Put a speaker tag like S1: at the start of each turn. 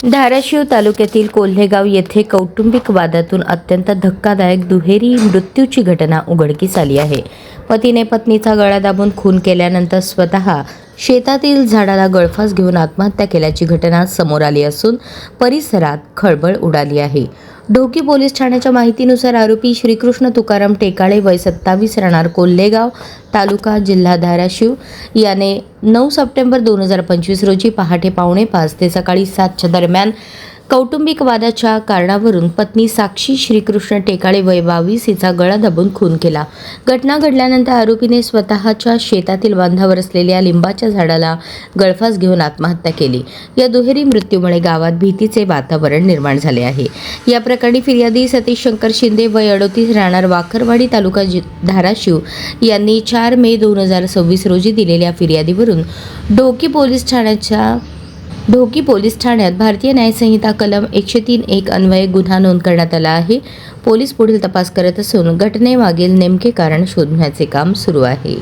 S1: धाराशिव तालुक्यातील कोल्हेगाव येथे कौटुंबिक वादातून अत्यंत धक्कादायक दुहेरी मृत्यूची घटना उघडकीस आली आहे. पतीने पत्नीचा गळा दाबून खून केल्यानंतर स्वतः शेतातील झाडाला गळफास घेऊन आत्महत्या केल्याची घटना समोर आली असून परिसरात खळबळ उडाली आहे. ढोकी पोलीस ठाण्याच्या माहितीनुसार आरोपी श्रीकृष्ण तुकाराम टेकाळे वय 27 राहणार कोल्हेगाव तालुका जिल्हा धाराशिव याने 9 सप्टेंबर 2025 रोजी पहाटे 4:45 ते सकाळी 7च्या दरम्यान कौटुंबिक वादाच्या कारणावरून पत्नी साक्षी श्रीकृष्ण टेकाळे वय 22 हिचा गळा दाबून खून केला. घटना घडल्यानंतर आरोपीने स्वतःच्या शेतातील बांधावर असलेल्या लिंबाच्या झाडाला गळफास घेऊन आत्महत्या केली. या दुहेरी मृत्यूमुळे गावात भीतीचे वातावरण निर्माण झाले आहे. या प्रकरणी फिर्यादी सतीश शंकर शिंदे वय 38 राहणार वाखरवाडी तालुका धाराशिव यांनी 4 मे 2026 रोजी दिलेल्या फिर्यादीवरून ढोकी पोलीस ठाण्यात भारतीय न्याय संहिता कलम 103(1) अन्वये गुन्हा नोंद करण्यात आला आहे. पोलीस पुढील तपास करत असून घटनेमागील नेमके कारण शोधण्याचे काम सुरू आहे.